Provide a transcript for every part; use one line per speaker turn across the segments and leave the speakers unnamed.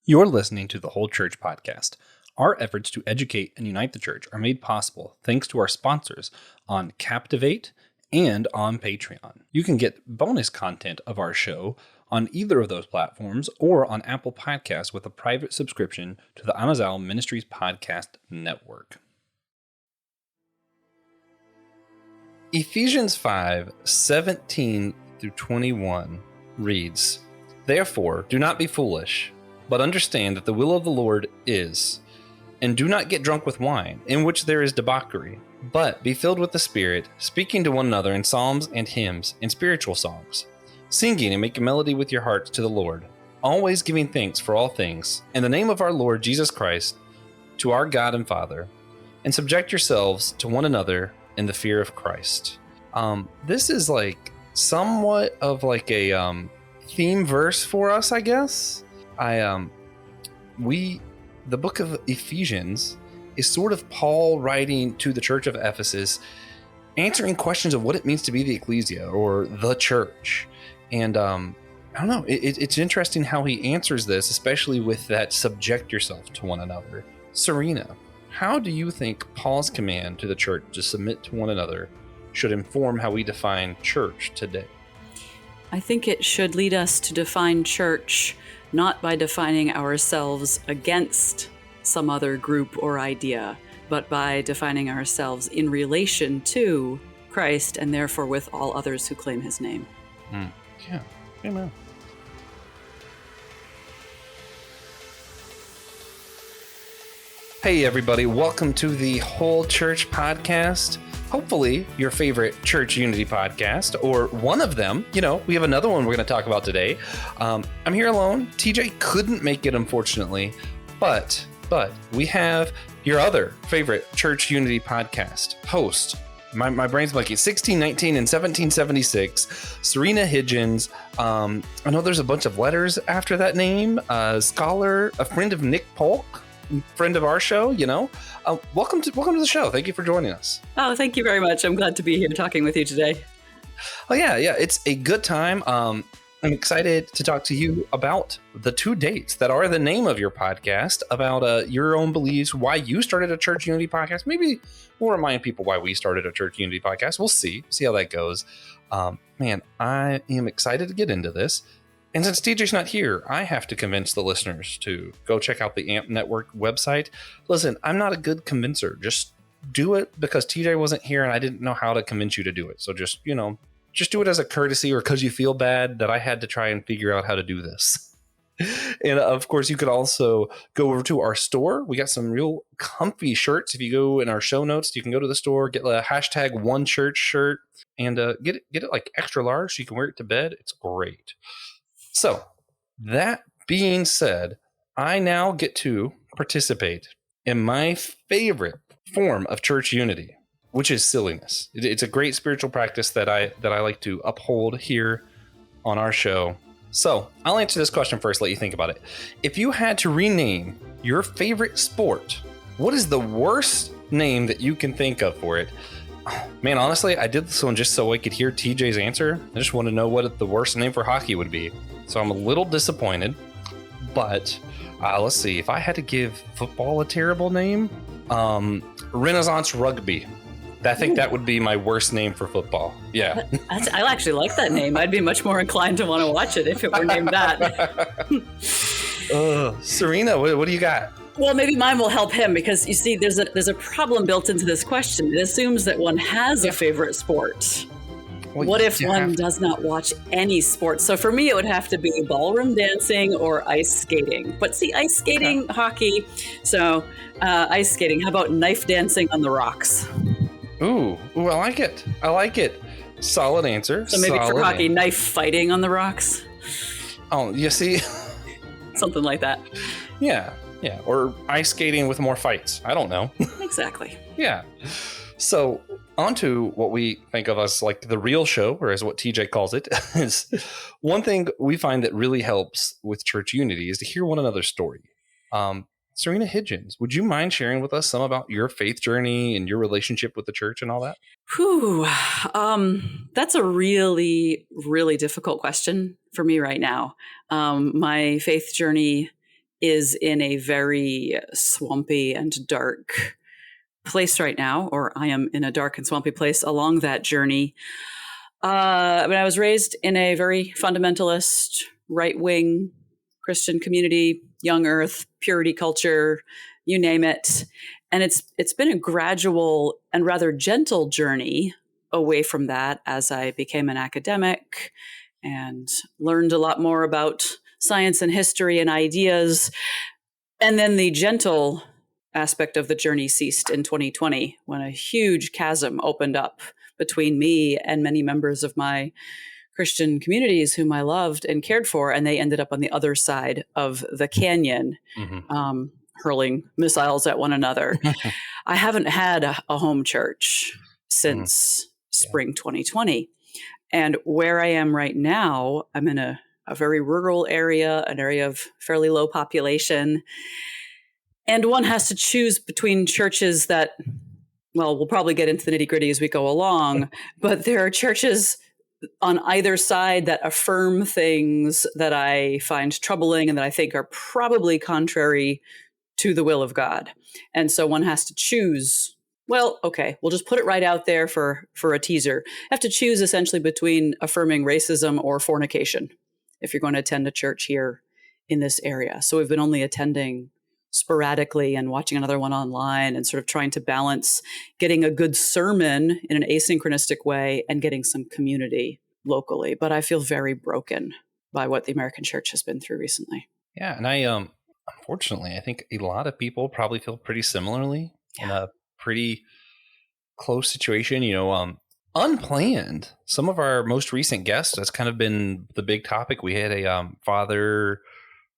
You're listening to the Whole Church Podcast. Our efforts to educate and unite the church are made possible thanks to our sponsors on Captivate and on Patreon. You can get bonus content of our show on either of those platforms or on Apple Podcasts with a private subscription to the Amazal Ministries Podcast Network. Ephesians 5:17 through 21 reads, "Therefore, do not be foolish, but understand that the will of the Lord is, and do not get drunk with wine, in which there is debauchery, but be filled with the Spirit, speaking to one another in psalms and hymns and spiritual songs, singing and making melody with your hearts to the Lord, always giving thanks for all things, in the name of our Lord Jesus Christ, to our God and Father, and subject yourselves to one another in the fear of Christ." This is like somewhat of like a theme verse for us, I guess. The book of Ephesians is sort of Paul writing to the church of Ephesus, answering questions of what it means to be the ecclesia or the church. And I don't know, it's interesting how he answers this, especially with that subject yourself to one another. Sørina, how do you think Paul's command to the church to submit to one another should inform how we define church today?
I think it should lead us to define church not by defining ourselves against some other group or idea, but by defining ourselves in relation to Christ and therefore with all others who claim his name.
Yeah, amen. Hey everybody, welcome to the Whole Church Podcast. Hopefully your favorite church unity podcast, or one of them. You know, we have another one we're going to talk about today. I'm here alone. TJ couldn't make it, unfortunately, but we have your other favorite church unity podcast host. My brain's blanking. 1619 and 1776, Sørina Higgins. I know there's a bunch of letters after that name. Scholar, a friend of Nick Polk, friend of our show, you know. Welcome to the show. Thank you for joining us.
Oh, thank you very much. I'm glad to be here talking with you today.
Oh yeah, it's a good time. I'm excited to talk to you about the two dates that are the name of your podcast, about your own beliefs, why you started a church unity podcast. Maybe we'll remind people why we started a church unity podcast. We'll see how that goes. Man, I am excited to get into this. And since TJ's not here, I have to convince the listeners to go check out the AMP Network website. Listen, I'm not a good convincer. Just do it because TJ wasn't here and I didn't know how to convince you to do it. So just do it as a courtesy or because you feel bad that I had to try and figure out how to do this. And of course, you could also go over to our store. We got some real comfy shirts. If you go in our show notes, you can go to the store, get a #OneChurch shirt, and get it like extra large so you can wear it to bed. It's great. So, that being said, I now get to participate in my favorite form of church unity, which is silliness. It's a great spiritual practice that I like to uphold here on our show. So, I'll answer this question first, let you think about it. If you had to rename your favorite sport, what is the worst name that you can think of for it? Man, honestly, I did this one just so I could hear TJ's answer. I just want to know what the worst name for hockey would be. So I'm a little disappointed, but let's see. If I had to give football a terrible name, Renaissance Rugby. I think that would be my worst name for football. Yeah.
I actually like that name. I'd be much more inclined to want to watch it if it were named that.
Sørina, what do you got?
Well, maybe mine will help him because you see, there's a problem built into this question. It assumes that one has a favorite sport. Well, what if one does not watch any sports? So for me, it would have to be ballroom dancing or ice skating. But see, ice skating, hockey. So ice skating. How about knife dancing on the rocks?
Ooh, I like it. Solid answer.
So maybe for hockey, knife fighting on the rocks.
Oh, you see?
Something like that.
Yeah, or ice skating with more fights. I don't know.
Exactly.
Yeah. So on to what we think of as like the real show, or as what TJ calls it, is one thing we find that really helps with church unity is to hear one another's story. Sørina Higgins, would you mind sharing with us some about your faith journey and your relationship with the church and all that?
That's a really, really difficult question for me right now. My faith journey is in a very swampy and dark place right now, or I am in a dark and swampy place along that journey. I was raised in a very fundamentalist, right-wing Christian community, young earth, purity culture, you name it. And it's been a gradual and rather gentle journey away from that as I became an academic and learned a lot more about science and history and ideas. And then the gentle aspect of the journey ceased in 2020 when a huge chasm opened up between me and many members of my Christian communities whom I loved and cared for, and they ended up on the other side of the canyon, hurling missiles at one another. I haven't had a home church since spring 2020. And where I am right now, I'm in a very rural area, an area of fairly low population. And one has to choose between churches that, well, we'll probably get into the nitty-gritty as we go along, but there are churches on either side that affirm things that I find troubling and that I think are probably contrary to the will of God. And so one has to choose. Well, okay, we'll just put it right out there for a teaser. You have to choose essentially between affirming racism or fornication if you're going to attend a church here in this area. So we've been only attending sporadically and watching another one online and sort of trying to balance getting a good sermon in an asynchronistic way and getting some community locally. But I feel very broken by what the American church has been through recently.
Yeah. And I, unfortunately, I think a lot of people probably feel pretty similarly in a pretty close situation, unplanned. Some of our most recent guests, that's kind of been the big topic. We had a father,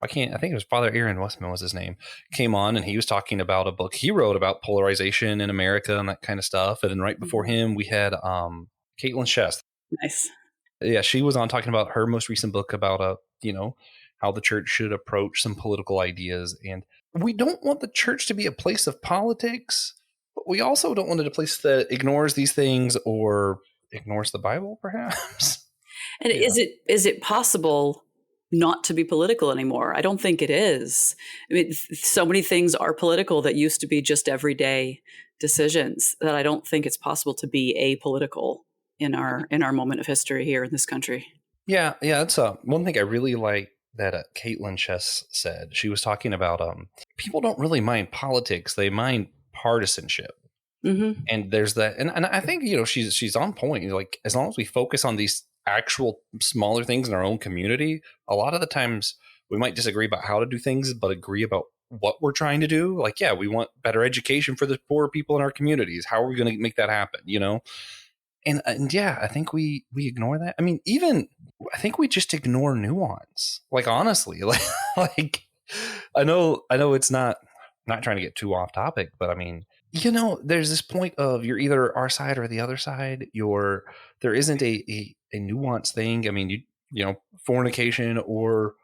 I think it was Father Aaron Westman was his name, came on and he was talking about a book he wrote about polarization in America and that kind of stuff. And then right before him, we had Caitlin Shest.
Nice.
Yeah, she was on talking about her most recent book about, how the church should approach some political ideas. And we don't want the church to be a place of politics, but we also don't want it a place that ignores these things or ignores the Bible, perhaps.
And is it possible not to be political anymore? I don't think it is. I mean, so many things are political that used to be just everyday decisions that I don't think it's possible to be apolitical in our moment of history here in this country. Yeah.
That's one thing I really like that Caitlin Chess said. She was talking about people don't really mind politics; they mind partisanship.
Mm-hmm.
And there's that, and I think she's on point. Like, as long as we focus on these actual smaller things in our own community, a lot of the times we might disagree about how to do things, but agree about what we're trying to do. Like, yeah, we want better education for the poor people in our communities. How are we going to make that happen? And yeah, I think we ignore that. I mean, I think we just ignore nuance. Like, honestly, like I know it's not trying to get too off topic, but I mean, there's this point of you're either our side or the other side. There isn't a nuanced thing. I mean, fornication or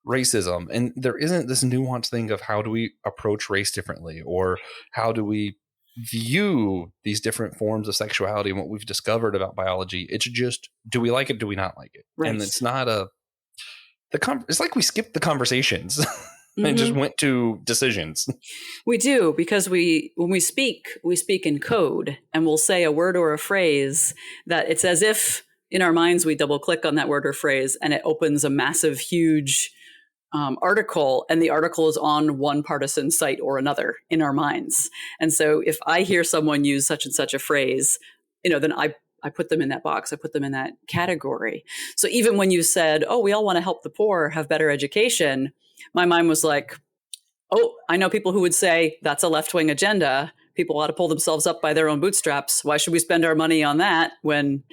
racism, and there isn't this nuanced thing of how do we approach race differently, or how do we view these different forms of sexuality and what we've discovered about biology. It's just, do we like it? Do we not like it? Right. And it's not it's like we skipped the conversations and just went to decisions.
We do, because when we speak in code, and we'll say a word or a phrase that it's as if in our minds we double click on that word or phrase and it opens a massive, huge article, and the article is on one partisan site or another in our minds. And so if I hear someone use such and such a phrase, then I put them in that box. I put them in that category. So even when you said, oh, we all want to help the poor have better education, my mind was like, oh, I know people who would say that's a left-wing agenda. People ought to pull themselves up by their own bootstraps. Why should we spend our money on that when,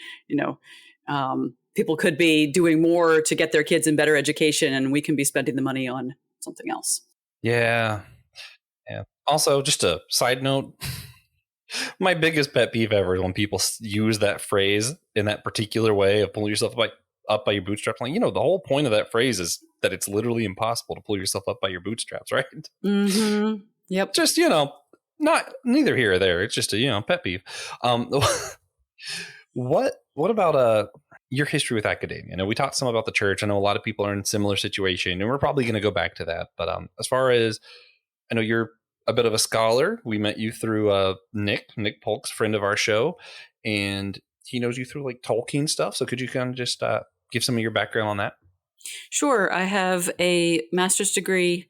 people could be doing more to get their kids in better education, and we can be spending the money on something else.
Yeah. Also, just a side note, my biggest pet peeve ever is when people use that phrase in that particular way of pulling yourself up by your bootstraps. Like, the whole point of that phrase is that it's literally impossible to pull yourself up by your bootstraps, right?
Mm-hmm. Yep.
Just, not neither here or there. It's just a, pet peeve. What about your history with academia. I know we talked some about the church. I know a lot of people are in a similar situation, and we're probably going to go back to that. But as far as I know, you're a bit of a scholar. We met you through Nick Polk's friend of our show, and he knows you through like Tolkien stuff. So could you kind of just give some of your background on that?
Sure. I have a master's degree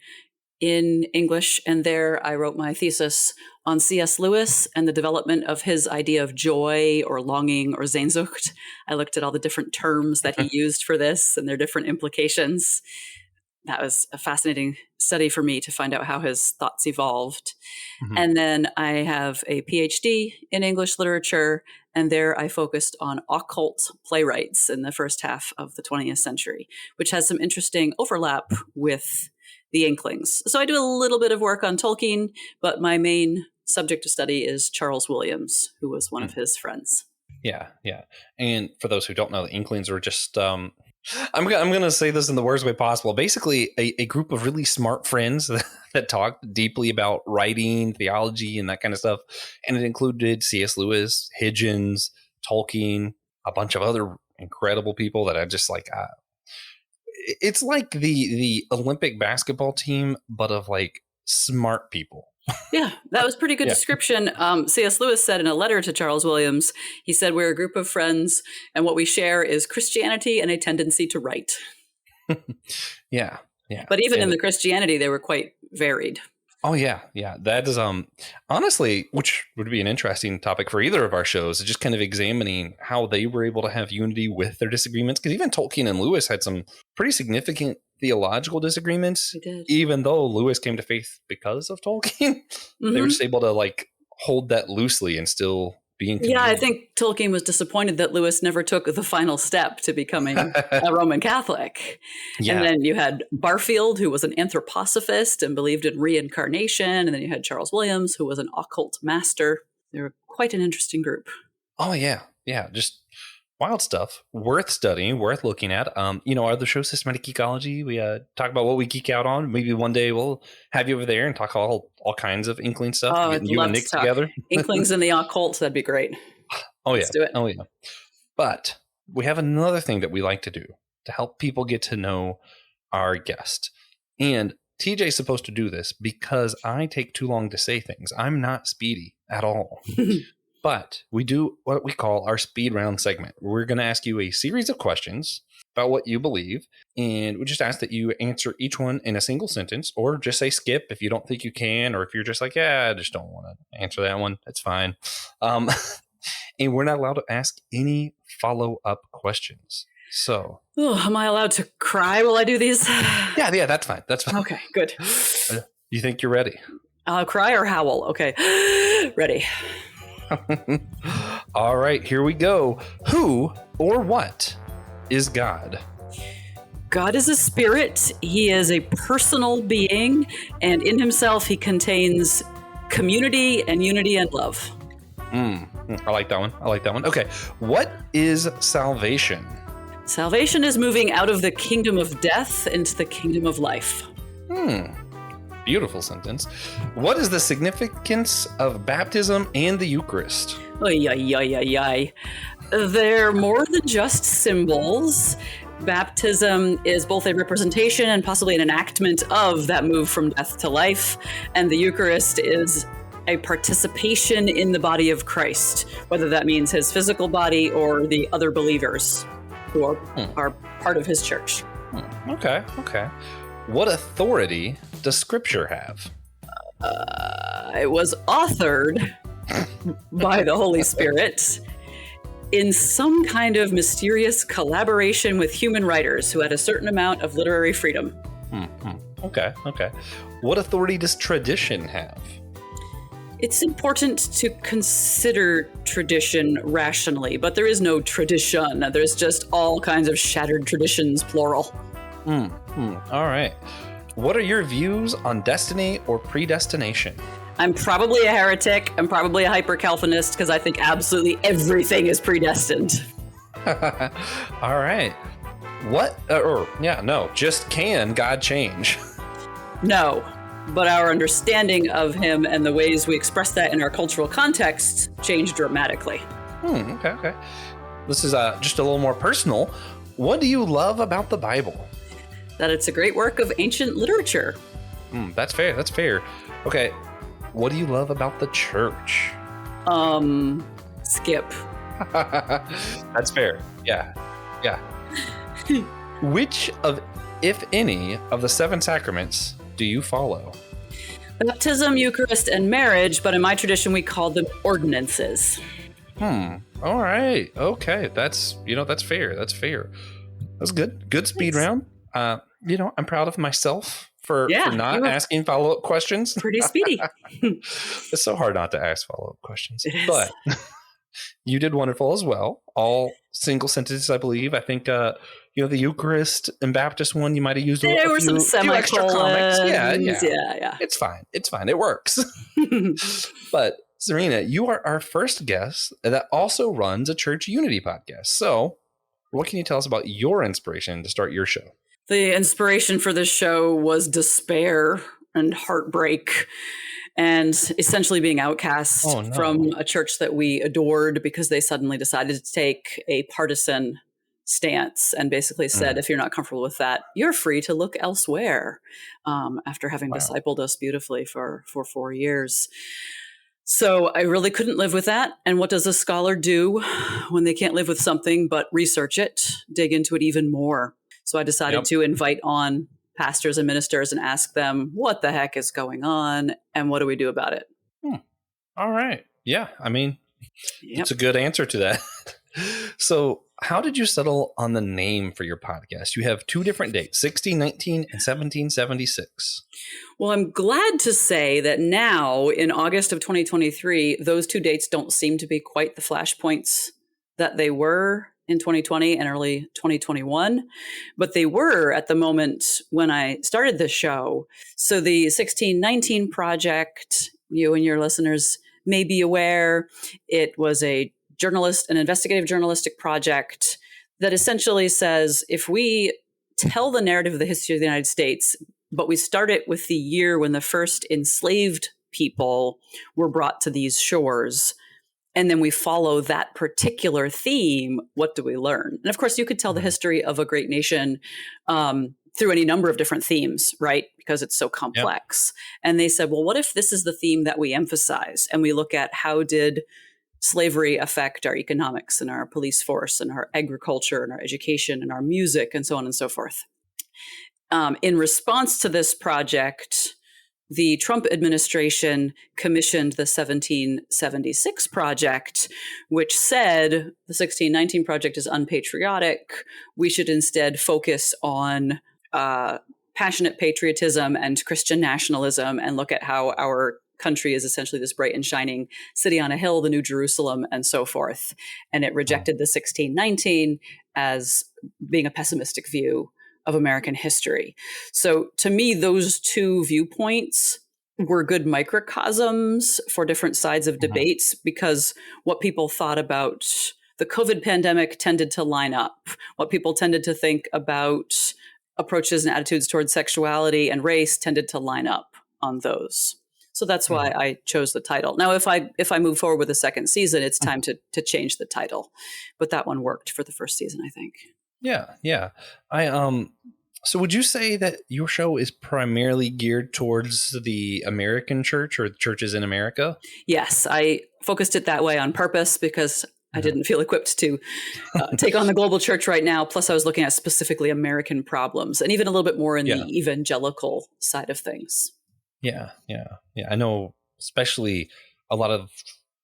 in English, and there I wrote my thesis on C.S. Lewis and the development of his idea of joy or longing or Sehnsucht. I looked at all the different terms that he used for this and their different implications. That was a fascinating study for me to find out how his thoughts evolved. Mm-hmm. And then I have a PhD in English literature, and there I focused on occult playwrights in the first half of the 20th century, which has some interesting overlap with the Inklings. So I do a little bit of work on Tolkien, but my main subject of study is Charles Williams, who was one of his friends.
Yeah. And for those who don't know, the Inklings were just, I'm going to say this in the worst way possible. Basically, a group of really smart friends that talked deeply about writing, theology, and that kind of stuff. And it included C.S. Lewis, Higgins, Tolkien, a bunch of other incredible people that I just like. It's like the Olympic basketball team, but of like smart people.
Yeah, that was pretty good description. C.S. Lewis said in a letter to Charles Williams, he said, "We're a group of friends, and what we share is Christianity and a tendency to write."
Yeah.
But even in the Christianity, they were quite varied.
Oh, yeah. That is, honestly, which would be an interesting topic for either of our shows, is just kind of examining how they were able to have unity with their disagreements. Because even Tolkien and Lewis had some pretty significant theological disagreements.
They did.
Even though Lewis came to faith because of Tolkien, they were just able to like hold that loosely and still be in community.
Yeah, I think Tolkien was disappointed that Lewis never took the final step to becoming a Roman Catholic. Yeah. And then you had Barfield, who was an anthroposophist and believed in reincarnation. And then you had Charles Williams, who was an occult master. They were quite an interesting group.
Oh, yeah. Just wild stuff. Worth studying, worth looking at. Our other show, Systematic Geekology, we talk about what we geek out on. Maybe one day we'll have you over there and talk all kinds of Inkling stuff.
I'd
you
love
and Nick
to talk
together.
Inklings and the occult, that'd be great.
Oh, yeah.
Let's do it.
Oh, yeah. But we have another thing that we like to do to help people get to know our guest. And TJ's supposed to do this because I take too long to say things. I'm not speedy at all. But we do what we call our speed round segment. We're going to ask you a series of questions about what you believe. And we just ask that you answer each one in a single sentence, or just say skip if you don't think you can, or if you're just like, I just don't want to answer that one. That's fine. And we're not allowed to ask any follow-up questions. So.
Oh, am I allowed to cry while I do these?
Yeah, that's fine. That's fine.
Okay, good.
You think you're ready?
I'll cry or howl. Okay. Ready.
All right, here we go. Who or what is God?
God is a spirit. He is a personal being, and in himself he contains community and unity and love.
I like that one. Okay, what is salvation?
Salvation is moving out of the kingdom of death into the kingdom of life.
Beautiful sentence. What is the significance of baptism and the Eucharist?
They're more than just symbols. Baptism is both a representation and possibly an enactment of that move from death to life. And the Eucharist is a participation in the body of Christ, whether that means his physical body or the other believers who are part of his church.
Okay. What authority does Scripture have?
It was authored by the Holy Spirit in some kind of mysterious collaboration with human writers who had a certain amount of literary freedom.
Okay. What authority does tradition have?
It's important to consider tradition rationally, but there is no tradition. There's just all kinds of shattered traditions, plural.
All right. What are your views on destiny or predestination?
I'm probably a heretic. I'm probably a hyper-Calvinist because I think absolutely everything is predestined.
All right. Just can God change?
No, but our understanding of him and the ways we express that in our cultural context changed dramatically.
Okay. this is just a little more personal. What do you love about the Bible?
That it's a great work of ancient literature.
That's fair. That's fair. Okay. What do you love about the church?
Skip.
That's fair. Yeah. Yeah. Which of, if any, of the 7 sacraments do you follow?
Baptism, Eucharist, and marriage, but in my tradition, we call them ordinances.
All right. Okay. That's fair. That's fair. That's good. Good speed round. I'm proud of myself for not asking follow-up questions.
Pretty speedy.
It's so hard not to ask follow-up questions. But you did wonderful as well. All single sentences, I believe. I think, the Eucharist and Baptist one, you might have used
there were some
few extra comics.
Yeah.
It's fine. It's fine. It works. But Sørina, you are our first guest that also runs a church unity podcast. So what can you tell us about your inspiration to start your show?
The inspiration for this show was despair and heartbreak and essentially being outcast from a church that we adored because they suddenly decided to take a partisan stance and basically said, if you're not comfortable with that, you're free to look elsewhere, after having discipled us beautifully for 4 years. So I really couldn't live with that. And what does a scholar do when they can't live with something but research it, dig into it even more? So I decided to invite on pastors and ministers and ask them, what the heck is going on? And what do we do about it?
All right. Yeah. I mean, it's a good answer to that. So how did you settle on the name for your podcast? You have 2 different dates, 1619 and 1776.
Well, I'm glad to say that now in August of 2023, those 2 dates don't seem to be quite the flashpoints that they were in 2020 and early 2021, but they were at the moment when I started the show. So the 1619 project, you and your listeners may be aware, it was an investigative journalistic project that essentially says, if we tell the narrative of the history of the United States, but we start it with the year when the first enslaved people were brought to these shores, and then we follow that particular theme, what do we learn? And of course, you could tell the history of a great nation through any number of different themes, right? Because it's so complex. Yep. And they said, well, what if this is the theme that we emphasize? And we look at how did slavery affect our economics and our police force and our agriculture and our education and our music and so on and so forth. In response to this project, the Trump administration commissioned the 1776 project, which said the 1619 project is unpatriotic. We should instead focus on passionate patriotism and Christian nationalism and look at how our country is essentially this bright and shining city on a hill, the New Jerusalem, and so forth. And it rejected the 1619 as being a pessimistic view of American history. So to me, those 2 viewpoints were good microcosms for different sides of debates, because what people thought about the COVID pandemic tended to line up. What people tended to think about approaches and attitudes towards sexuality and race tended to line up on those. So that's why I chose the title. Now, if I move forward with the second season, it's time to change the title. But that one worked for the first season, I think.
Yeah. So would you say that your show is primarily geared towards the American church or churches in America?
Yes, I focused it that way on purpose because I didn't feel equipped to take on the global church right now. Plus, I was looking at specifically American problems and even a little bit more in the evangelical side of things. Yeah.
I know, especially a lot of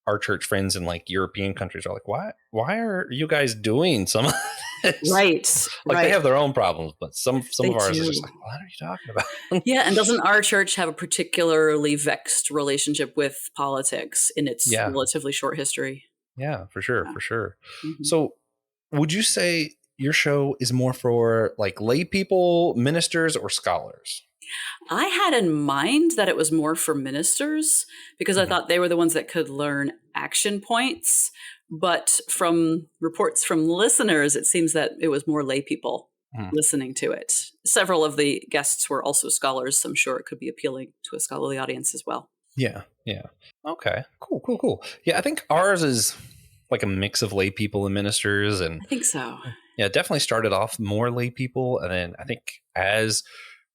our church friends in like European countries are like, why are you guys doing some of this?
Right.
They have their own problems, but some of ours are just like, what are you talking about?
Yeah. And doesn't our church have a particularly vexed relationship with politics in its relatively short history?
Yeah, for sure. Mm-hmm. So would you say your show is more for like lay people, ministers, or scholars?
I had in mind that it was more for ministers because I thought they were the ones that could learn action points. But from reports from listeners, it seems that it was more lay people listening to it. Several of the guests were also scholars, so I'm sure it could be appealing to a scholarly audience as well.
Yeah. Okay. Cool. Yeah, I think ours is like a mix of lay people and ministers. And
I think so.
yeah, it definitely started off more lay people. And then I think as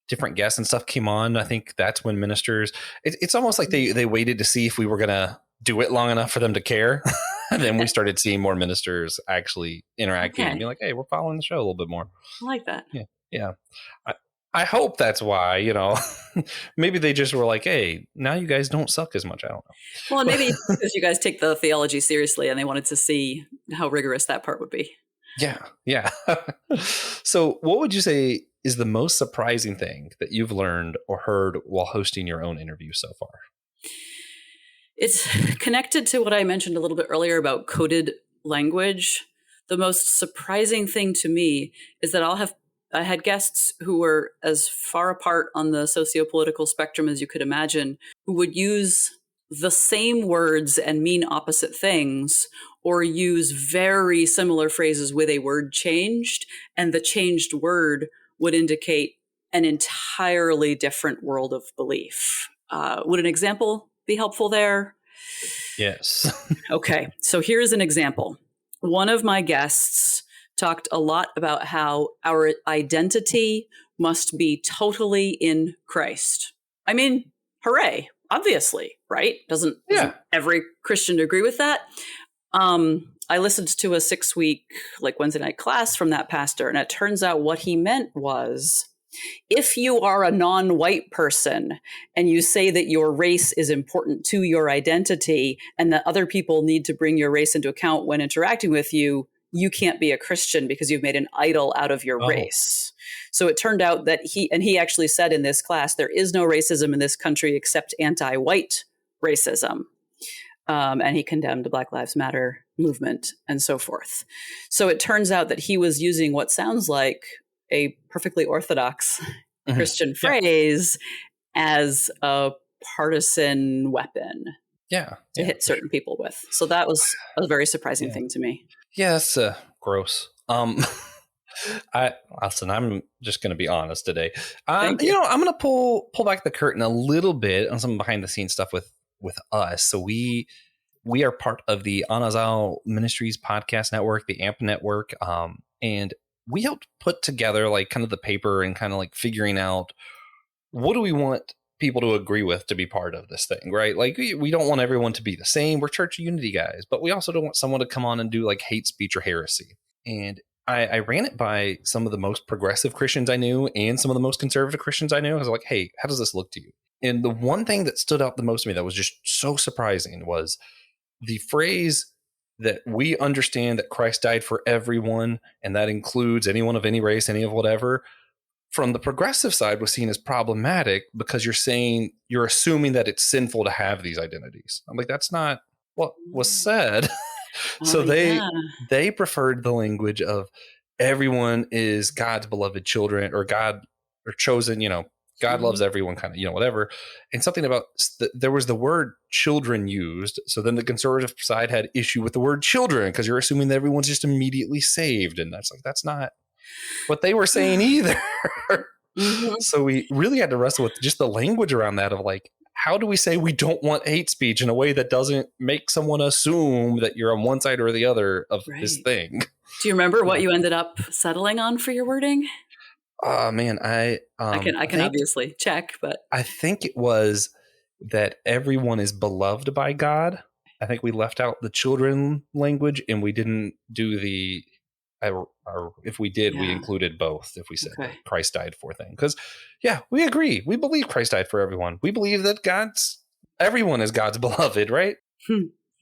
different guests and stuff came on, I think that's when ministers, it's almost like they waited to see if we were going to do it long enough for them to care. And then we started seeing more ministers actually interacting and being like, hey, we're following the show a little bit more.
I like that.
Yeah. Yeah. I hope that's why, you know, maybe they just were like, hey, now you guys don't suck as much. I don't know.
Well, maybe because you guys take the theology seriously and they wanted to see how rigorous that part would be.
Yeah. Yeah. So what would you say is the most surprising thing that you've learned or heard while hosting your own interview so far?
It's connected to what I mentioned a little bit earlier about coded language. The most surprising thing to me is that I had guests who were as far apart on the socio-political spectrum as you could imagine, who would use the same words and mean opposite things, or use very similar phrases with a word changed, and the changed word would indicate an entirely different world of belief. Would an example be helpful there?
Yes.
Okay, so here's an example. One of my guests talked a lot about how our identity must be totally in Christ. I mean, hooray, obviously, right? Doesn't every Christian agree with that? I listened to a 6-week Wednesday night class from that pastor, and it turns out what he meant was, if you are a non-white person and you say that your race is important to your identity and that other people need to bring your race into account when interacting with you, you can't be a Christian because you've made an idol out of your race. So it turned out that he actually said in this class, there is no racism in this country except anti-white racism. And he condemned the Black Lives Matter movement and so forth. So it turns out that he was using what sounds like a perfectly orthodox Christian phrase as a partisan weapon to hit certain people with. So that was a very surprising thing to me.
Yeah, that's gross. I'm just going to be honest today. I'm going to pull back the curtain a little bit on some behind the scenes stuff with us. So we are part of the Anazal Ministries podcast network, the AMP network. And we helped put together kind of the paper and kind of figuring out what do we want people to agree with to be part of this thing, right? We don't want everyone to be the same. We're church unity guys, but we also don't want someone to come on and do hate speech or heresy. And I ran it by some of the most progressive Christians I knew and some of the most conservative Christians I knew. I was like, hey, how does this look to you? And the one thing that stood out the most to me that was just so surprising was the phrase that we understand that Christ died for everyone, and that includes anyone of any race, any of whatever. From the progressive side was seen as problematic because you're assuming that it's sinful to have these identities. I'm like, that's not what was said. So they preferred the language of everyone is God's beloved children, or God or chosen, God loves everyone, kind of, whatever. And something about there was the word children used. So then the conservative side had issue with the word children because you're assuming that everyone's just immediately saved. And that's not what they were saying either. So we really had to wrestle with just the language around that of how do we say we don't want hate speech in a way that doesn't make someone assume that you're on one side or the other of this thing?
Do you remember what you ended up settling on for your wording?
Oh man, I
can obviously check, but
I think it was that everyone is beloved by God. I think we left out the children language, and we didn't do the. Or if we did, we included both. If we said that Christ died for thing, because we agree, we believe Christ died for everyone. We believe that everyone is God's beloved, right?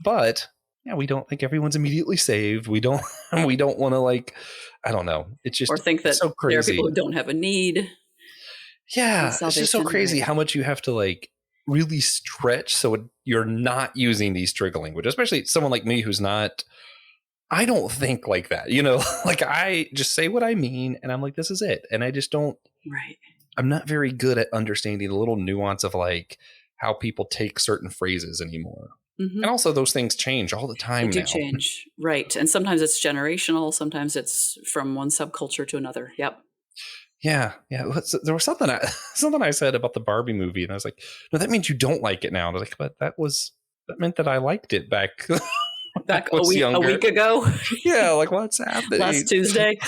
But we don't think everyone's immediately saved. We don't want to I don't know. It's just,
or think that
so crazy.
There are people who don't have a need.
Yeah, it's just so crazy how much you have to really stretch so you're not using these trigger language, especially someone like me who's not. I don't think like that, I just say what I mean, and I'm like, this is it, and I just don't.
Right.
I'm not very good at understanding the little nuance of how people take certain phrases anymore. And also those things change all the time.
They do change. Right. And sometimes it's generational. Sometimes it's from one subculture to another. Yep.
Yeah. Yeah. There was something I said about the Barbie movie, and I was like, no, that means you don't like it now. And I was like, but that meant that I liked it back
back
I was
a week ago.
Yeah, like what's happening?
Last Tuesday.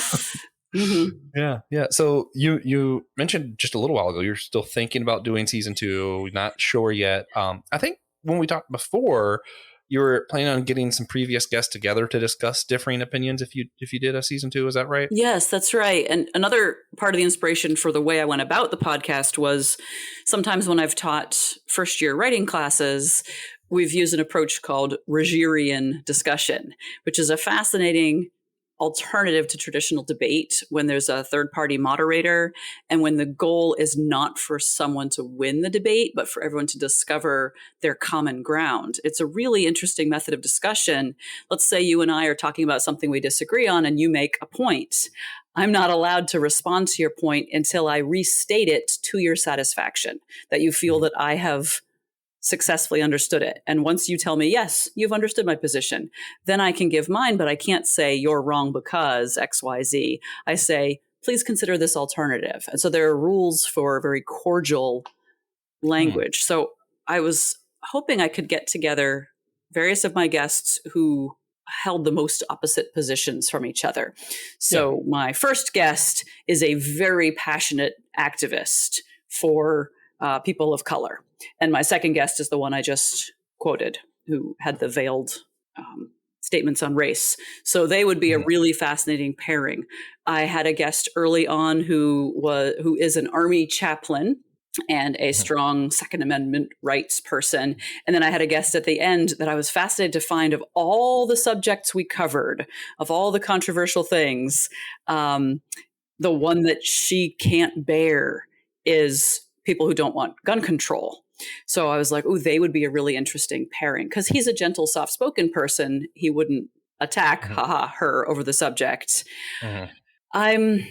Yeah. So you mentioned just a little while ago you're still thinking about doing season 2, not sure yet. I think when we talked before, you were planning on getting some previous guests together to discuss differing opinions if you did a season 2. Is that right?
Yes, that's right. And another part of the inspiration for the way I went about the podcast was sometimes when I've taught first year writing classes, we've used an approach called Rogerian discussion, which is a fascinating alternative to traditional debate when there's a third-party moderator and when the goal is not for someone to win the debate, but for everyone to discover their common ground. It's a really interesting method of discussion. Let's say you and I are talking about something we disagree on and you make a point. I'm not allowed to respond to your point until I restate it to your satisfaction, that you feel that I have successfully understood it. And once you tell me, yes, you've understood my position, then I can give mine, but I can't say you're wrong because X, Y, Z. I say, please consider this alternative. And so there are rules for very cordial language. So I was hoping I could get together various of my guests who held the most opposite positions from each other. So my first guest is a very passionate activist for people of color. And my second guest is the one I just quoted, who had the veiled statements on race. So they would be a really fascinating pairing. I had a guest early on who is an Army chaplain and a strong Second Amendment rights person. And then I had a guest at the end that I was fascinated to find, of all the subjects we covered, of all the controversial things, the one that she can't bear is people who don't want gun control. So I was like, oh, they would be a really interesting pairing because he's a gentle, soft-spoken person. He wouldn't attack her over the subject. I'm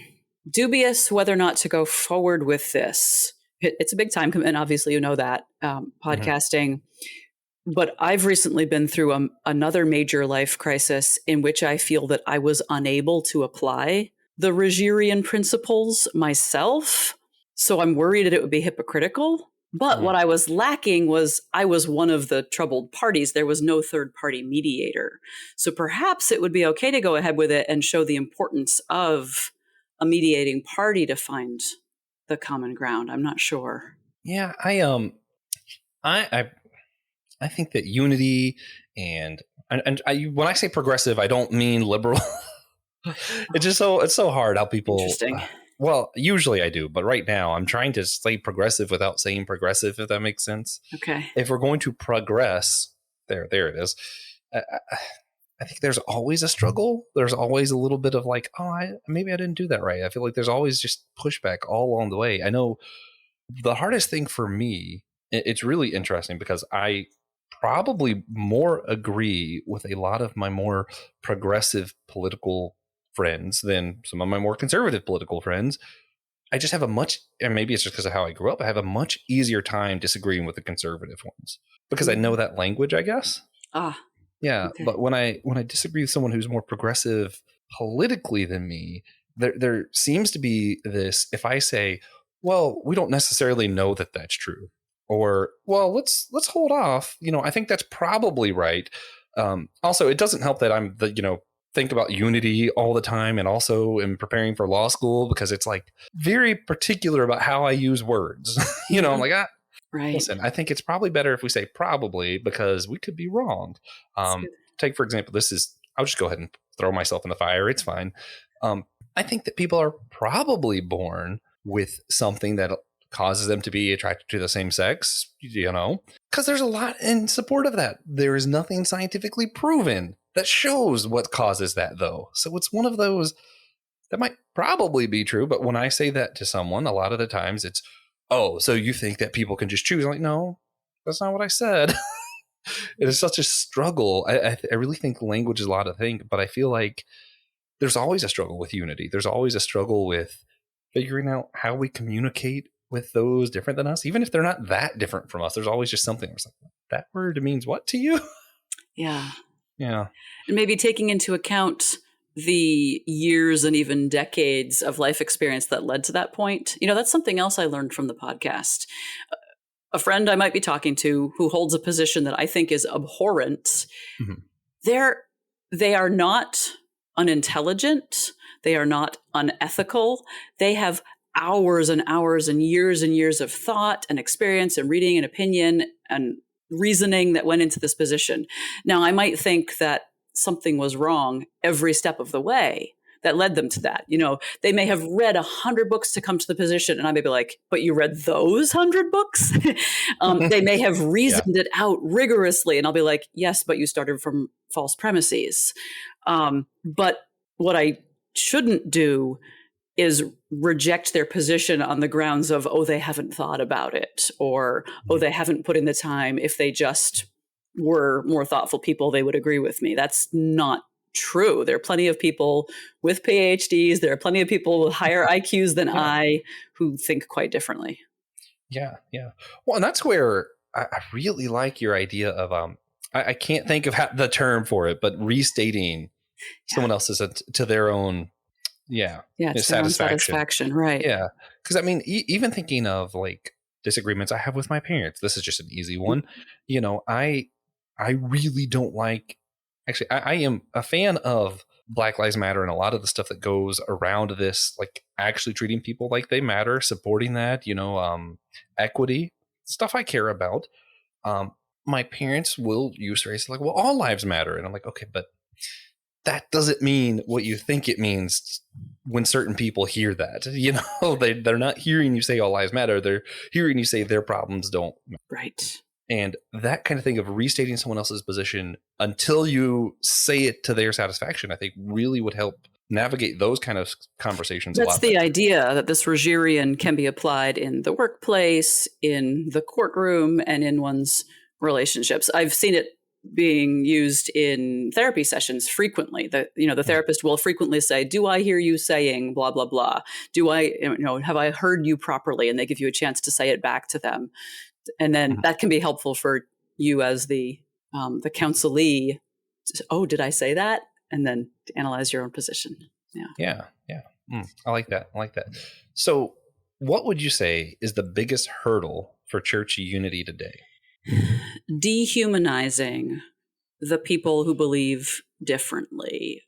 dubious whether or not to go forward with this. It's a big time commitment. Obviously, you know that, podcasting. But I've recently been through another major life crisis in which I feel that I was unable to apply the Rogerian principles myself. So I'm worried that it would be hypocritical. But what I was lacking was I was one of the troubled parties. There was no third party mediator. So perhaps it would be okay to go ahead with it and show the importance of a mediating party to find the common ground. I'm not sure.
Yeah, I think that unity and when I say progressive, I don't mean liberal. It's so hard how people.
Interesting.
Well, usually I do, but right now I'm trying to say progressive without saying progressive, if that makes sense.
Okay.
If we're going to progress, there it is. I think there's always a struggle. There's always a little bit of like, maybe I didn't do that right. I feel like there's always just pushback all along the way. I know the hardest thing for me, it's really interesting because I probably more agree with a lot of my more progressive political friends than some of my more conservative political friends. I just have and maybe it's just because of how I grew up, I have a much easier time disagreeing with the conservative ones because I know that language, I guess. Yeah. Okay. But when I disagree with someone who's more progressive politically than me, there seems to be this, if I say, well, we don't necessarily know that that's true, or, well, let's hold off. I think that's probably right. Also, it doesn't help that I'm think about unity all the time and also am preparing for law school because it's like very particular about how I use words. I'm like,
right.
Listen, I think it's probably better if we say probably because we could be wrong. Take, for example, I'll just go ahead and throw myself in the fire. It's fine. I think that people are probably born with something that causes them to be attracted to the same sex, because there's a lot in support of that. There is nothing scientifically proven that shows what causes that, though. So it's one of those that might probably be true. But when I say that to someone, a lot of the times it's, oh, so you think that people can just choose? I'm like, no, that's not what I said. It is such a struggle. I really think language is a lot of things, but I feel like there's always a struggle with unity. There's always a struggle with figuring out how we communicate with those different than us, even if they're not that different from us. There's always just something that's like, that word means what to you?
Yeah.
Yeah.
And maybe taking into account the years and even decades of life experience that led to that point. That's something else I learned from the podcast. A friend I might be talking to who holds a position that I think is abhorrent they are not unintelligent. They are not unethical. They have hours and hours and years of thought and experience and reading and opinion and reasoning that went into this position. Now, I might think that something was wrong every step of the way that led them to that. They may have read 100 books to come to the position, and I may be like, but you read those 100 books? They may have reasoned it out rigorously, and I'll be like, yes, but you started from false premises. But what I shouldn't do is reject their position on the grounds of, oh, they haven't thought about it, or, oh, they haven't put in the time. If they just were more thoughtful people, they would agree with me. That's not true. There are plenty of people with PhDs. There are plenty of people with higher IQs than I who think quite differently.
Yeah. Well, and that's where I really like your idea of, I can't think of the term for it, but restating someone else's to their own,
satisfaction, right?
Yeah, because I mean, even thinking of like disagreements I have with my parents. This is just an easy one. I really don't like. Actually, I am a fan of Black Lives Matter and a lot of the stuff that goes around this, like actually treating people like they matter, supporting that, equity, stuff I care about. My parents will use phrases like, well, all lives matter. And I'm like, okay, but that doesn't mean what you think it means when certain people hear that. They're not hearing you say all lives matter. They're hearing you say their problems don't matter.
Right.
And that kind of thing of restating someone else's position until you say it to their satisfaction, I think really would help navigate those kind of conversations a lot.
That's the idea, that this Rogerian can be applied in the workplace, in the courtroom, and in one's relationships. I've seen it being used in therapy sessions frequently. The therapist will frequently say, do I hear you saying blah, blah, blah? Have I heard you properly? And they give you a chance to say it back to them. And then that can be helpful for you as the counselee. Oh, did I say that? And then to analyze your own position.
Yeah. I like that. So what would you say is the biggest hurdle for church unity today?
Dehumanizing the people who believe differently.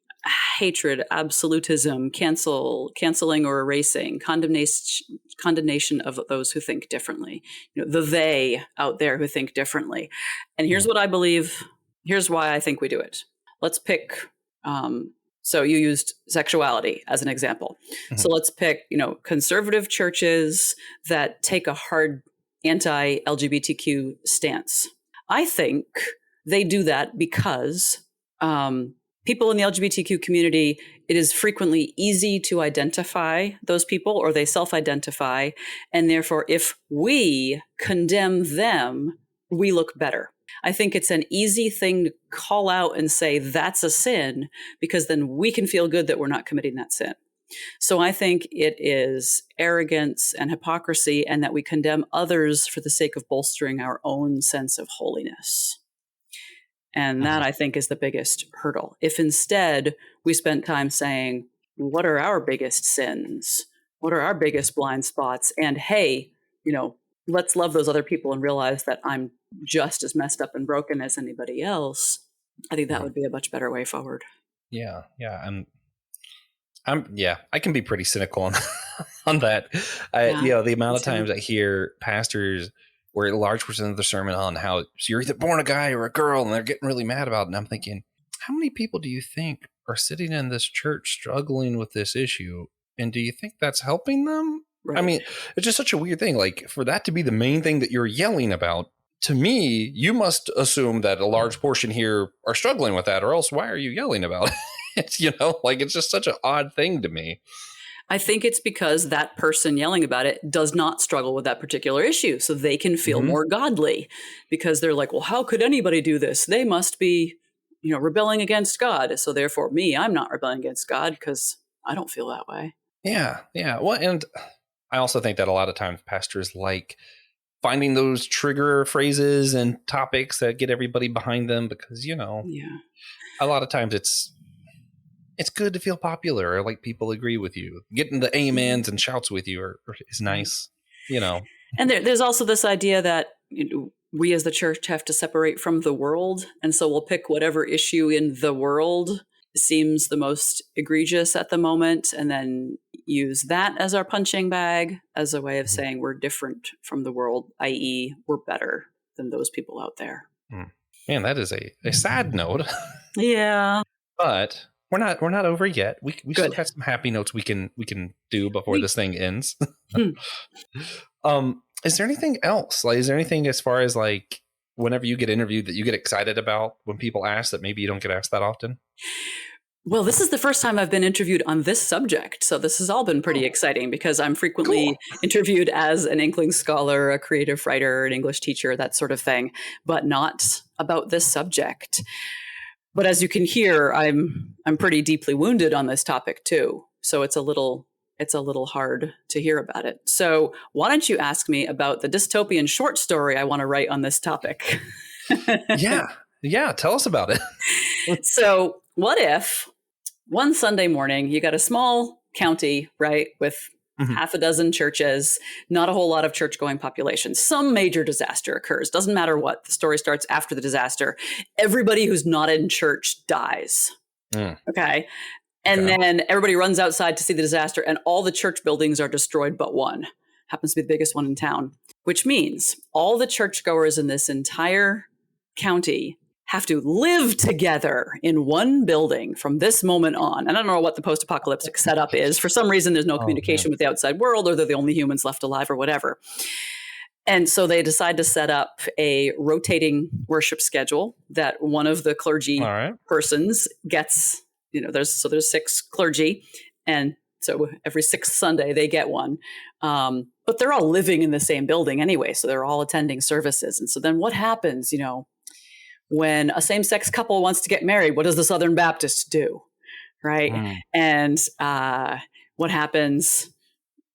Hatred, absolutism, canceling or erasing, condemnation of those who think differently. The they out there who think differently. And here's what I believe. Here's why I think we do it. Let's pick. So you used sexuality as an example. Mm-hmm. So let's pick, conservative churches that take a hard anti-LGBTQ stance. I think they do that because people in the LGBTQ community, it is frequently easy to identify those people, or they self-identify. And therefore, if we condemn them, we look better. I think it's an easy thing to call out and say that's a sin, because then we can feel good that we're not committing that sin. So I think it is arrogance and hypocrisy, and that we condemn others for the sake of bolstering our own sense of holiness. And that, I think, is the biggest hurdle. If instead we spent time saying, what are our biggest sins? What are our biggest blind spots? And hey, let's love those other people and realize that I'm just as messed up and broken as anybody else. I think that would be a much better way forward.
Yeah. I can be pretty cynical on that. The amount of times I hear pastors where a large percent of the sermon on how you're either born a guy or a girl, and they're getting really mad about it. And I'm thinking, how many people do you think are sitting in this church struggling with this issue? And do you think that's helping them? Right. I mean, it's just such a weird thing. Like, for that to be the main thing that you're yelling about, to me, you must assume that a large portion here are struggling with that, or else why are you yelling about it? It's just such an odd thing to me.
I think it's because that person yelling about it does not struggle with that particular issue. So they can feel more godly, because they're like, well, how could anybody do this? They must be, rebelling against God. So therefore I'm not rebelling against God because I don't feel that way. Yeah.
Well, and I also think that a lot of times pastors like finding those trigger phrases and topics that get everybody behind them, because, a lot of times it's good to feel popular, or like people agree with you. Getting the amens and shouts with you is nice,
And there's also this idea that we as the church have to separate from the world. And so we'll pick whatever issue in the world seems the most egregious at the moment, and then use that as our punching bag, as a way of saying we're different from the world, i.e. we're better than those people out there.
Man, that is a sad note.
Yeah.
But we're not over yet. We still got some happy notes we can do before this thing ends. Is there anything else? Like, is there anything as far as like whenever you get interviewed that you get excited about when people ask that maybe you don't get asked that often? Well,
this is the first time I've been interviewed on this subject. So this has all been pretty exciting because I'm frequently interviewed as an Inklings scholar, a creative writer, an English teacher, that sort of thing, but not about this subject. But as you can hear, I'm pretty deeply wounded on this topic too. So it's a little hard to hear about it. So why don't you ask me about the dystopian short story I want to write on this topic?
Yeah. Tell us about it.
So what if one Sunday morning you got a small county, right, with half a dozen churches, not a whole lot of church-going population. Some major disaster occurs. Doesn't matter what. The story starts after the disaster. Everybody who's not in church dies. Okay. And then everybody runs outside to see the disaster, and all the church buildings are destroyed but one. Happens to be the biggest one in town, which means all the churchgoers in this entire county have to live together in one building from this moment on. And I don't know what the post-apocalyptic setup is. For some reason, there's no communication with the outside world, or they're the only humans left alive or whatever. And so they decide to set up a rotating worship schedule that one of the clergy persons gets. There's 6 clergy, and so every 6th Sunday they get one. But they're all living in the same building anyway, so they're all attending services. And so then what happens, when a same-sex couple wants to get married, what does the Southern Baptist do, right? And what happens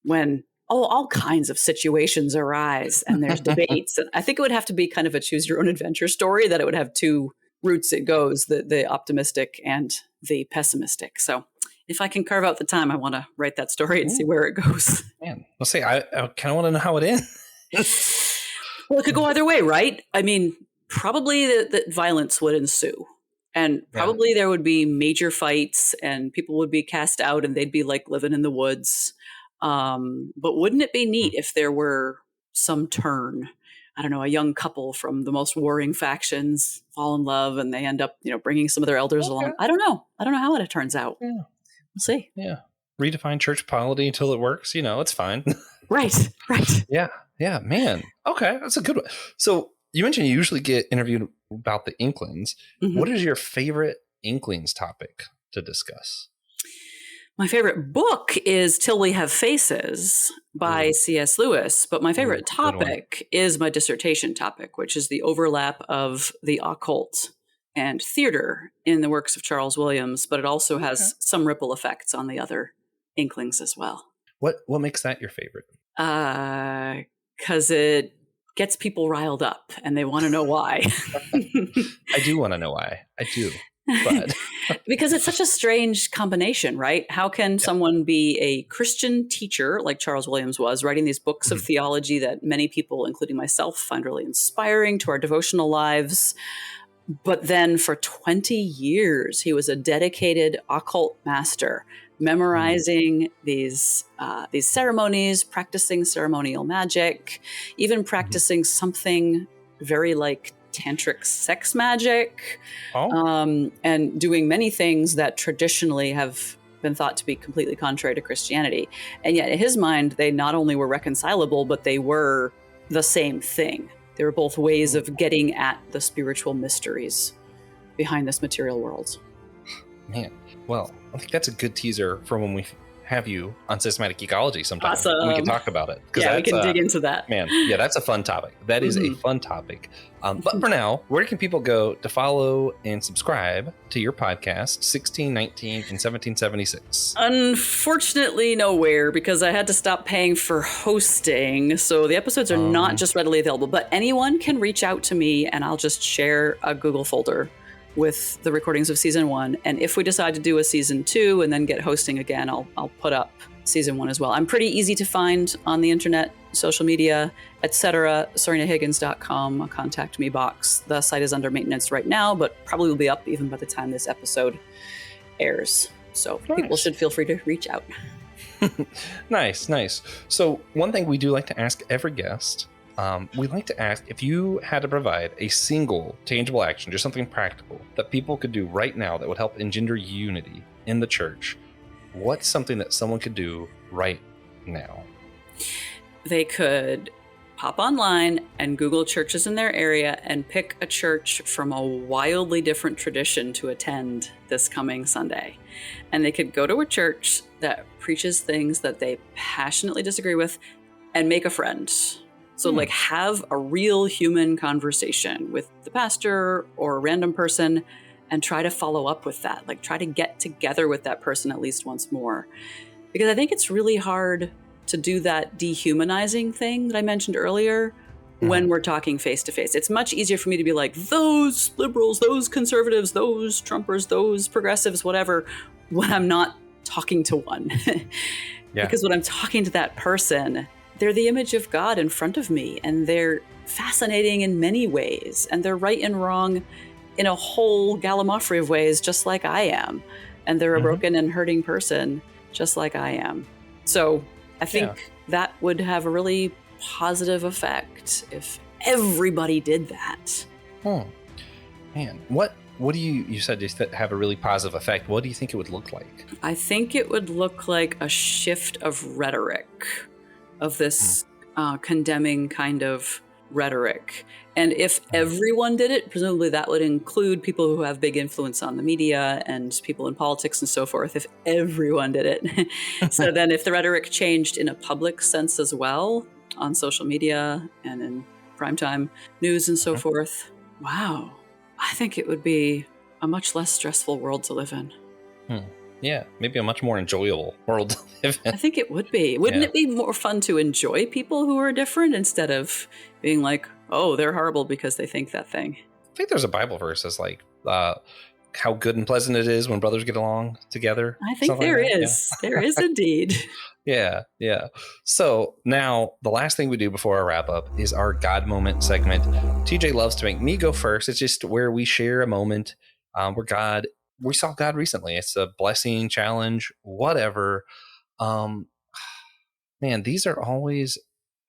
when all kinds of situations arise and there's debates? And I think it would have to be kind of a choose-your-own-adventure story, that it would have 2 routes it goes, the optimistic and the pessimistic. So if I can carve out the time, I want to write that story and see where it goes.
Man, let's say I kind of want to know how it ends.
Well, it could go either way, right? I mean, probably that violence would ensue, and probably there would be major fights, and people would be cast out, and they'd be like living in the woods. But wouldn't it be neat if there were some turn? I don't know, a young couple from the most warring factions fall in love, and they end up, bringing some of their elders along. I don't know how it turns out. Yeah. We'll see. Yeah.
Redefine church polity until it works. It's fine.
Right.
Yeah. Man. Okay. That's a good one. So you mentioned you usually get interviewed about the Inklings. What is your favorite Inklings topic to discuss?
My favorite book is Till We Have Faces by C.S. Lewis, but my favorite topic is my dissertation topic, which is the overlap of the occult and theater in the works of Charles Williams, but it also has some ripple effects on the other Inklings as well.
What makes that your favorite?
Because it gets people riled up and they want to know why.
I do want to know why. I do. But
because it's such a strange combination, right? How can someone be a Christian teacher like Charles Williams was, writing these books of theology that many people, including myself, find really inspiring to our devotional lives? But then for 20 years, he was a dedicated occult master, memorizing these ceremonies, practicing ceremonial magic, even practicing something very like tantric sex magic, and doing many things that traditionally have been thought to be completely contrary to Christianity. And yet in his mind, they not only were reconcilable, but they were the same thing. They were both ways of getting at the spiritual mysteries behind this material world.
Man, well, I think that's a good teaser for when we have you on systematic ecology sometime.
Awesome.
We can talk about it.
Yeah, we can dig into that.
Man, yeah, that's a fun topic. That is a fun topic. But for now, where can people go to follow and subscribe to your podcast, 1619 and 1776?
Unfortunately, nowhere, because I had to stop paying for hosting. So the episodes are not just readily available, but anyone can reach out to me and I'll just share a Google folder with the recordings of season 1. And if we decide to do a season 2 and then get hosting again, I'll put up season 1 as well. I'm pretty easy to find on the internet, social media, etc. SorinaHiggins.com, a contact me box. The site is under maintenance right now, but probably will be up even by the time this episode airs. So people should feel free to reach out.
Nice. So one thing we do like to ask every guest, we like to ask if you had to provide a single tangible action, just something practical that people could do right now that would help engender unity in the church. What's something that someone could do right now?
They could pop online and Google churches in their area and pick a church from a wildly different tradition to attend this coming Sunday. And they could go to a church that preaches things that they passionately disagree with and make a friend. So like have a real human conversation with the pastor or a random person and try to follow up with that. Like try to get together with that person at least once more. Because I think it's really hard to do that dehumanizing thing that I mentioned earlier when we're talking face to face. It's much easier for me to be like, those liberals, those conservatives, those Trumpers, those progressives, whatever, when I'm not talking to one. Because when I'm talking to that person, they're the image of God in front of me, and they're fascinating in many ways, and they're right and wrong in a whole gallimaufry of ways, just like I am. And they're a broken and hurting person, just like I am. So I think that would have a really positive effect if everybody did that.
Man, what do you said just that have a really positive effect? What do you think it would look like?
I think it would look like a shift of rhetoric, of this condemning kind of rhetoric. And if everyone did it, presumably that would include people who have big influence on the media and people in politics and so forth, if everyone did it. So then if the rhetoric changed in a public sense as well, on social media and in primetime news and so forth, wow, I think it would be a much less stressful world to live in.
Yeah, maybe a much more enjoyable world to live in.
I think it would be. Wouldn't it be more fun to enjoy people who are different instead of being like, oh, they're horrible because they think that thing?
I think there's a Bible verse that's like, how good and pleasant it is when brothers get along together.
I think there is. Yeah. There is indeed.
Yeah. So now the last thing we do before our wrap up is our God moment segment. TJ loves to make me go first. It's just where we share a moment where we saw God recently. It's a blessing, challenge, whatever. Man, these are always,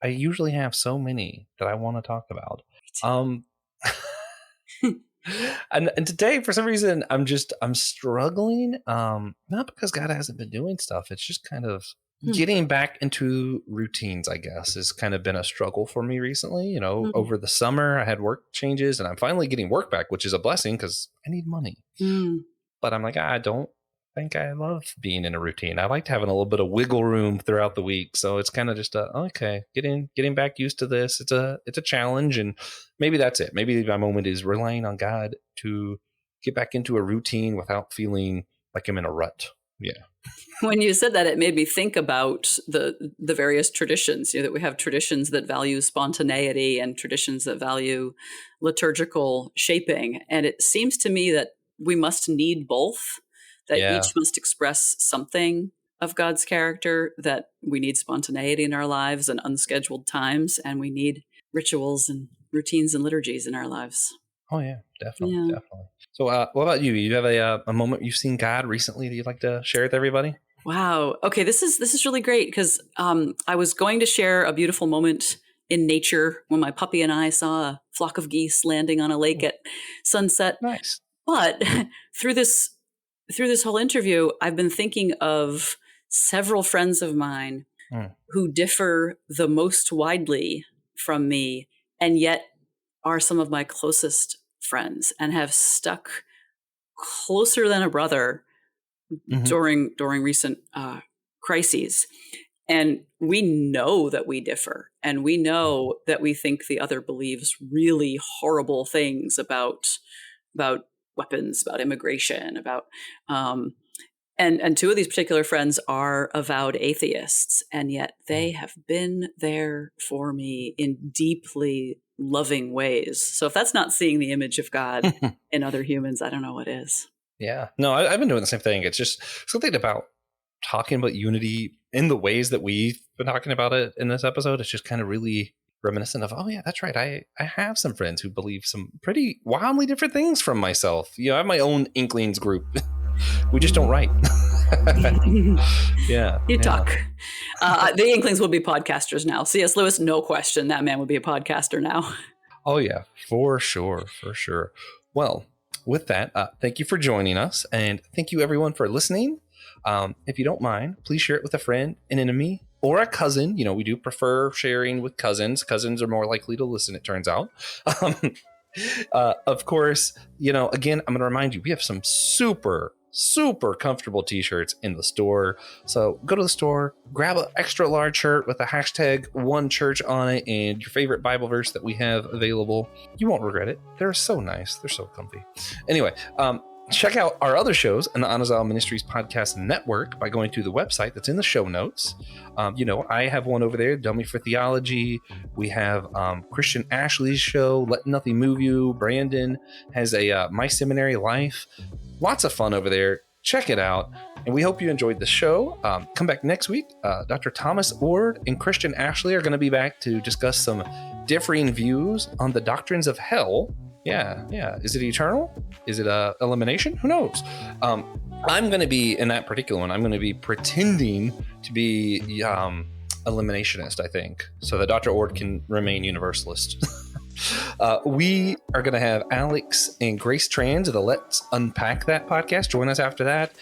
I usually have so many that I want to talk about. And today, for some reason, I'm struggling. Not because God hasn't been doing stuff. It's just kind of getting back into routines, I guess, has kind of been a struggle for me recently. Over the summer, I had work changes and I'm finally getting work back, which is a blessing because I need money. But I'm like, I don't think I love being in a routine. I liked having a little bit of wiggle room throughout the week. So it's kind of just getting back used to this. It's a challenge, and maybe that's it. Maybe my moment is relying on God to get back into a routine without feeling like I'm in a rut. Yeah.
When you said that, it made me think about the various traditions, that we have traditions that value spontaneity and traditions that value liturgical shaping. And it seems to me that we must need both, that each must express something of God's character, that we need spontaneity in our lives and unscheduled times, and we need rituals and routines and liturgies in our lives.
Oh, yeah, definitely. So what about you? You have a moment you've seen God recently that you'd like to share with everybody?
Wow. Okay, this is really great because I was going to share a beautiful moment in nature when my puppy and I saw a flock of geese landing on a lake at sunset.
Nice.
But through this whole interview, I've been thinking of several friends of mine who differ the most widely from me, and yet are some of my closest friends and have stuck closer than a brother during recent crises. And we know that we differ, and we know that we think the other believes really horrible things about weapons, about immigration, about and two of these particular friends are avowed atheists, and yet they have been there for me in deeply loving ways. So if that's not seeing the image of God in other humans, I don't know what is.
Yeah, no, I've been doing the same thing. It's just something about talking about unity in the ways that we've been talking about it in this episode, it's just kind of really reminiscent of, oh yeah, that's right. I have some friends who believe some pretty wildly different things from myself. I have my own inklings group. We just don't write. Yeah.
You talk. The inklings will be podcasters now. C.S. Lewis, no question. That man would be a podcaster now.
Oh yeah, for sure. Well, with that, thank you for joining us, and thank you everyone for listening. If you don't mind, please share it with a friend, an enemy, or a cousin. We do prefer sharing with cousins. Cousins are more likely to listen, it turns out. Of course, again, I'm going to remind you, we have some super comfortable t-shirts in the store. So go to the store, grab an extra large shirt with a hashtag #OneChurch on it and your favorite Bible verse that we have available. You won't regret it. They're so nice. They're so comfy. Anyway, check out our other shows in the Anazal Ministries Podcast Network by going to the website that's in the show notes. I have one over there, Dummy for Theology. We have Christian Ashley's show, Let Nothing Move You. Brandon has a My Seminary Life. Lots of fun over there. Check it out. And we hope you enjoyed the show. Come back next week. Dr. Thomas Ord and Christian Ashley are going to be back to discuss some differing views on the doctrines of hell. Yeah. Is it eternal? Is it elimination? Who knows? I'm going to be, in that particular one, I'm going to be pretending to be eliminationist, I think, so that Dr. Ord can remain universalist. We are going to have Alex and Grace Trans of the Let's Unpack That podcast join us after that.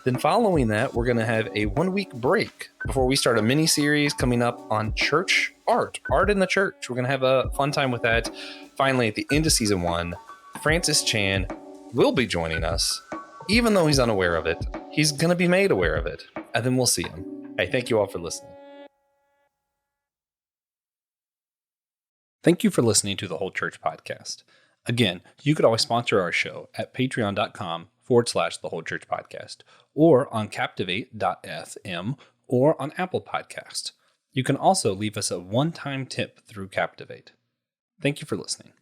Then following that, we're going to have a 1-week break before we start a mini series coming up on church art in the church. We're going to have a fun time with that. Finally, at the end of season 1, Francis Chan will be joining us, even though he's unaware of it. He's going to be made aware of it, and then we'll see him. Hey, thank you all for listening. Thank you for listening to the Whole Church Podcast. Again, you could always sponsor our show at patreon.com/the Whole Church Podcast, or on captivate.fm, or on Apple Podcasts. You can also leave us a one-time tip through Captivate. Thank you for listening.